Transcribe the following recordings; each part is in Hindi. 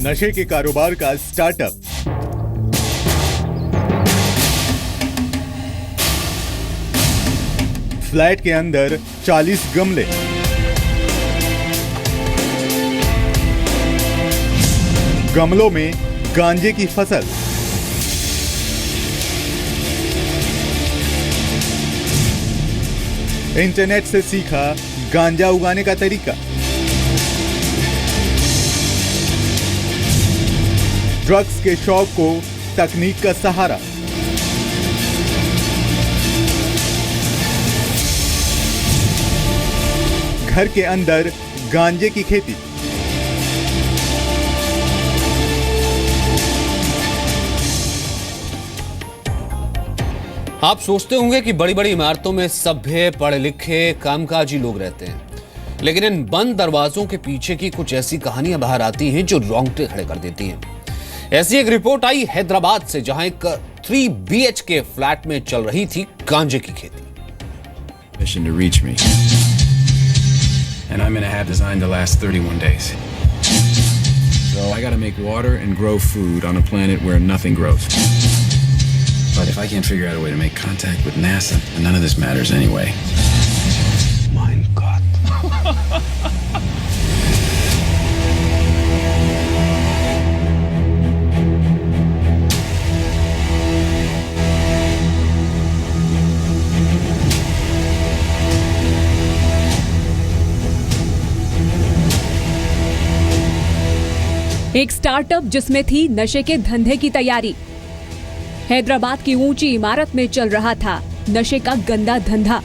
नशे के कारोबार का स्टार्टअप। फ्लैट के अंदर 40 गमले, गमलों में गांजे की फसल। इंटरनेट से सीखा गांजा उगाने का तरीका। ड्रग्स के शौक को तकनीक का सहारा। घर के अंदर गांजे की खेती। आप सोचते होंगे कि बड़ी बड़ी इमारतों में सभ्य, पढ़े लिखे, कामकाजी लोग रहते हैं, लेकिन इन बंद दरवाजों के पीछे की कुछ ऐसी कहानियां बाहर आती हैं जो रोंगटे खड़े कर देती हैं। ऐसी एक रिपोर्ट आई हैदराबाद से, जहां एक 3 BHK फ्लैट में चल रही थी गांजे की खेती। Mission to reach me, and I'm gonna have designed to last 31 days. So I gotta make water and grow food on a planet where nothing grows. But if I can't figure out a way to make contact with NASA, then none of this matters anyway. My God. एक स्टार्टअप जिसमें थी नशे के धंधे की तैयारी। हैदराबाद की ऊंची इमारत में चल रहा था नशे का गंदा धंधा।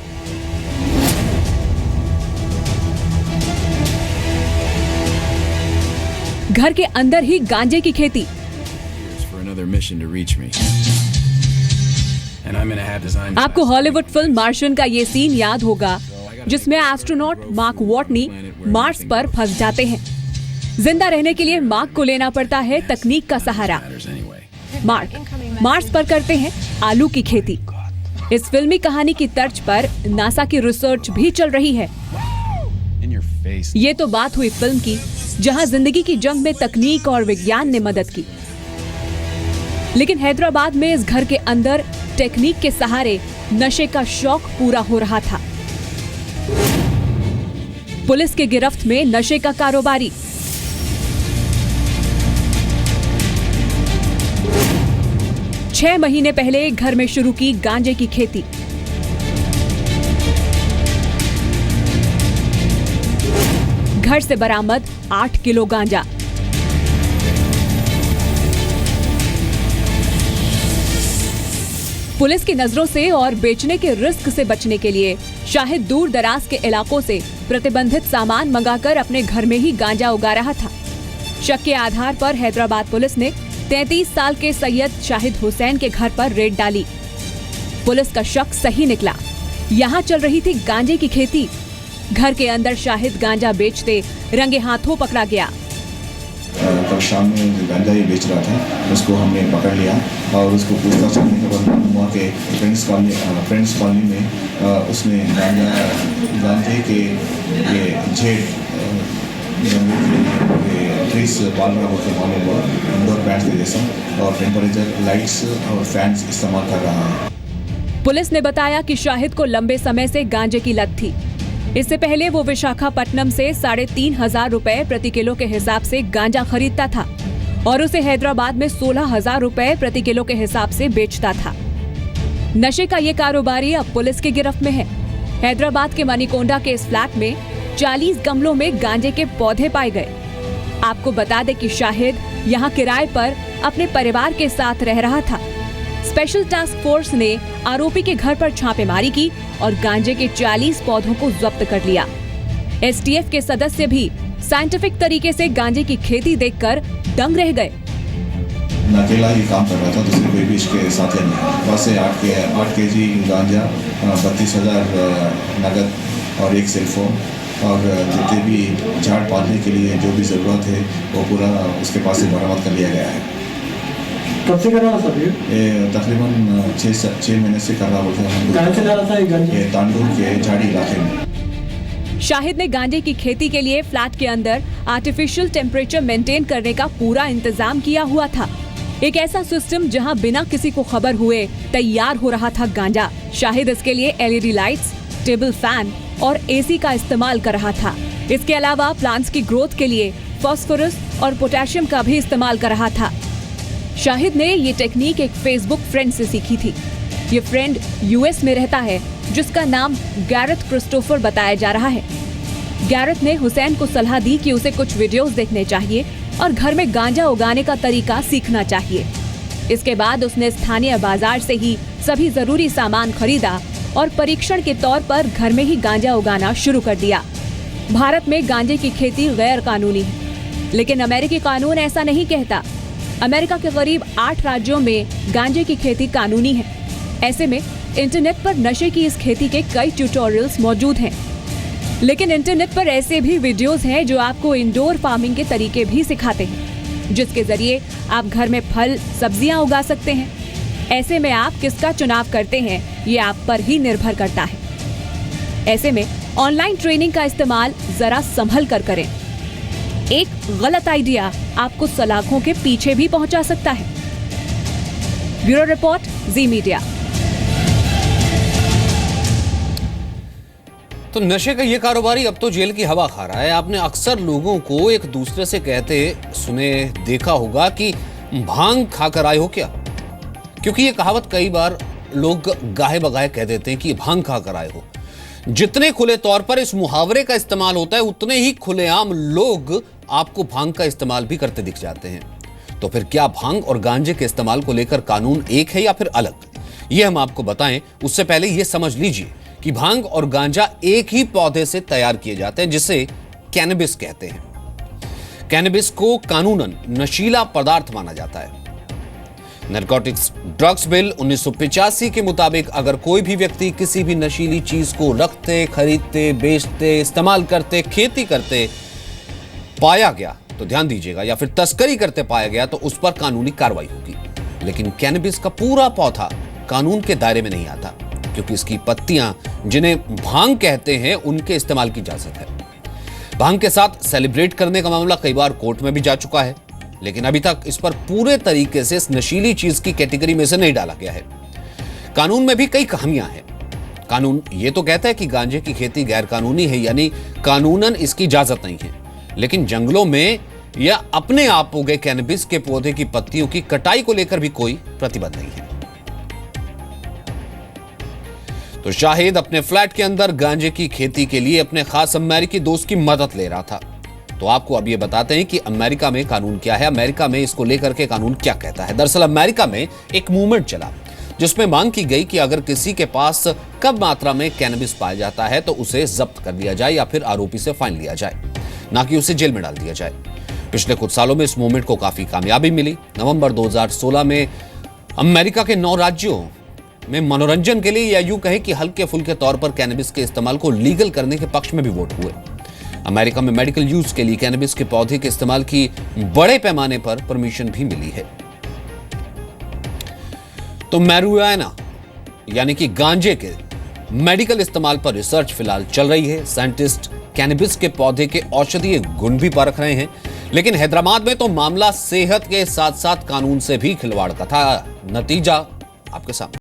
घर के अंदर ही गांजे की खेती। आपको हॉलीवुड फिल्म मार्शियन का ये सीन याद होगा, जिसमें एस्ट्रोनॉट मार्क वॉटनी मार्स पर फंस जाते हैं। जिंदा रहने के लिए मार्क को लेना पड़ता है तकनीक का सहारा। मार्क मार्स पर करते हैं आलू की खेती। इस फिल्मी कहानी की तर्ज पर नासा की रिसर्च भी चल रही है। ये तो बात हुई फिल्म की, जहां जिंदगी की जंग में तकनीक और विज्ञान ने मदद की। लेकिन हैदराबाद में इस घर के अंदर टेक्निक के सहारे नशे का शौक पूरा हो रहा था। पुलिस के गिरफ्त में नशे का कारोबारी। छह महीने पहले घर में शुरू की गांजे की खेती। घर से बरामद 8 किलो गांजा। पुलिस की नजरों से और बेचने के रिस्क से बचने के लिए शाहिद दूर दराज के इलाकों से प्रतिबंधित सामान मंगाकर अपने घर में ही गांजा उगा रहा था। शक के आधार पर हैदराबाद पुलिस ने 33 साल के सैयद शाहिद हुसैन के घर पर रेड डाली। पुलिस का शक सही निकला। यहाँ चल रही थी गांजे की खेती। घर के अंदर शाहिद गांजा बेचते रंगे हाथों पकड़ा गया। कल शाम में गांजा ही बेच रहा था, उसको हमने पकड़ लिया और उसको पूछताछ करने के बाद वहाँ के फ्रेंड्स कॉलोनी में उसने गांजे के झेड ट्रीज पाल रहा होकर मालूम हुआ। इंडोर प्लांट्स के जैसा और टेम्परेचर लाइट्स और फैंस इस्तेमाल कर रहा है। पुलिस ने बताया कि शाहिद को लंबे समय से गांजे की लत थी। इससे पहले वो विशाखापट्टनम से 3,500 रुपए प्रति किलो के हिसाब से गांजा खरीदता था और उसे हैदराबाद में 16,000 रुपए प्रति किलो के हिसाब से बेचता था। नशे का ये कारोबारी अब पुलिस की गिरफ्त में है। हैदराबाद के मनीकोंडा के इस फ्लैट में 40 गमलों में गांजे के पौधे पाए गए। आपको बता दें कि शाहिद यहाँ किराए पर अपने परिवार के साथ रह रहा था। स्पेशल टास्क फोर्स ने आरोपी के घर पर छापेमारी की और गांजे के 40 पौधों को जब्त कर लिया। STF के सदस्य भी साइंटिफिक तरीके से गांजे की खेती देखकर दंग रह गए। अकेला ही काम कर रहा था, दूसरे कोई भी इसके साथ नहीं। वहाँ से 8 केजी गांजा, 32,000 नगद और 1 सेलफोन और जितने भी झाड़ पालने के लिए जो भी ज़रूरत है वो पूरा उसके पास से बरामद कर लिया गया है। कब से कर रहा था ये? तकरीबन 6 महीने से कर रहा होता है। कहाँ से ला रहा था ये गांजा? ये तांडूर के झाड़ी इलाके में। शाहिद ने गांजे की खेती के लिए फ्लैट के अंदर आर्टिफिशियल टेम्परेचर मेंटेन करने का पूरा इंतजाम किया हुआ था। एक ऐसा सिस्टम जहां बिना किसी को खबर हुए तैयार हो रहा था गांजा। शाहिद इसके लिए LED लाइट्स, टेबल फैन और AC का इस्तेमाल कर रहा था। इसके अलावा प्लांट्स की ग्रोथ के लिए फास्फोरस और पोटेशियम का भी इस्तेमाल कर रहा था। शाहिद ने ये टेक्निक एक फेसबुक फ्रेंड से सीखी थी। ये फ्रेंड US में रहता है, जिसका नाम गैरेथ क्रिस्टोफर बताया जा रहा है। गैरेथ ने हुसैन को सलाह दी कि उसे कुछ वीडियोस देखने चाहिए और घर में गांजा उगाने का तरीका सीखना चाहिए। इसके बाद उसने स्थानीय बाजार से ही सभी जरूरी सामान खरीदा और परीक्षण के तौर पर घर में ही गांजा उगाना शुरू कर दिया। भारत में गांजे की खेती गैर कानूनी है, लेकिन अमेरिकी कानून ऐसा नहीं कहता। अमेरिका के करीब 8 राज्यों में गांजे की खेती कानूनी है। ऐसे में इंटरनेट पर नशे की इस खेती के कई ट्यूटोरियल्स मौजूद हैं। लेकिन इंटरनेट पर ऐसे भी वीडियोस हैं जो आपको इंडोर फार्मिंग के तरीके भी सिखाते हैं, जिसके जरिए आप घर में फल सब्जियां उगा सकते हैं। ऐसे में आप किसका चुनाव करते हैं, ये आप पर ही निर्भर करता है। ऐसे में ऑनलाइन ट्रेनिंग का इस्तेमाल जरा संभल कर करें। एक गलत आइडिया आपको सलाखों के पीछे भी पहुंचा सकता है। ब्यूरो रिपोर्ट, जी मीडिया। तो नशे का ये कारोबारी अब तो जेल की हवा खा रहा है। आपने अक्सर लोगों को एक दूसरे से कहते सुने देखा होगा कि भांग खाकर आए हो क्या, क्योंकि ये कहावत कई बार लोग गाहे बगाहे कह देते हैं कि भांग खाकर आए हो। जितने खुले तौर पर इस मुहावरे का इस्तेमाल होता है, उतने ही खुलेआम लोग आपको भांग का इस्तेमाल भी करते दिख जाते हैं। तो फिर क्या भांग और गांजे के इस्तेमाल को लेकर कानून एक है या फिर अलग? ये हम आपको बताएं, उससे पहले ये समझ लीजिए कि भांग और गांजा एक ही पौधे से तैयार किए जाते हैं, जिसे कैनबिस कहते हैं। कैनबिस को कानूनन नशीला पदार्थ माना जाता है। नारकोटिक्स ड्रग्स बिल 1985 के मुताबिक अगर कोई भी व्यक्ति किसी भी नशीली चीज को रखते, खरीदते, बेचते, इस्तेमाल करते, खेती करते पाया गया तो ध्यान दीजिएगा, या फिर तस्करी करते पाया गया तो उस पर कानूनी कार्रवाई होगी। लेकिन कैनबिस का पूरा पौधा कानून के दायरे में नहीं आता, क्योंकि इसकी पत्तियां, जिन्हें भांग कहते हैं, उनके इस्तेमाल की इजाजत है। भांग के साथ सेलिब्रेट करने का मामला कई बार कोर्ट में भी जा चुका है, लेकिन अभी तक इस पर पूरे तरीके से इस नशीली चीज की कैटेगरी में से नहीं डाला गया है। कानून में भी कई खामियां हैं। कानून ये तो कहता है कि गांजे की खेती गैर कानूनी है, यानी कानूनन इसकी इजाजत नहीं है, लेकिन जंगलों में या अपने आप उगे कैनबिस के पौधे की पत्तियों की कटाई को लेकर भी कोई प्रतिबंध नहीं है। तो शाहिद अपने फ्लैट के अंदर गांजे की खेती के लिए अपने खास अमेरिकी दोस्त की मदद ले रहा था। तो आपको अब ये बताते हैं कि अमेरिका में कानून क्या है, अमेरिका में इसको लेकर के कानून क्या कहता है। दरअसल अमेरिका में एक मूवमेंट चला जिसमें मांग की गई कि अगर किसी के पास कम मात्रा में कैनबिस पाया जाता है तो उसे जब्त कर दिया जाए या फिर आरोपी से फाइन लिया जाए, ना कि उसे जेल में डाल दिया जाए। पिछले कुछ सालों में इस मूवमेंट को काफी कामयाबी मिली। नवंबर 2016 में अमेरिका के 9 राज्यों में मनोरंजन के लिए या यूं कहें कि हल्के फुल्के तौर पर कैनबिस के इस्तेमाल को लीगल करने के पक्ष में भी वोट हुए। अमेरिका में मेडिकल यूज के लिए कैनबिस के पौधे के इस्तेमाल की बड़े पैमाने पर परमिशन भी मिली है। तो मैरिजुआना यानी कि गांजे के मेडिकल इस्तेमाल पर रिसर्च फिलहाल चल रही है। साइंटिस्ट कैनबिस के पौधे के औषधीय गुण भी परख रहे हैं, लेकिन हैदराबाद में तो मामला सेहत के साथ साथ कानून से भी खिलवाड़ का था। नतीजा आपके सामने।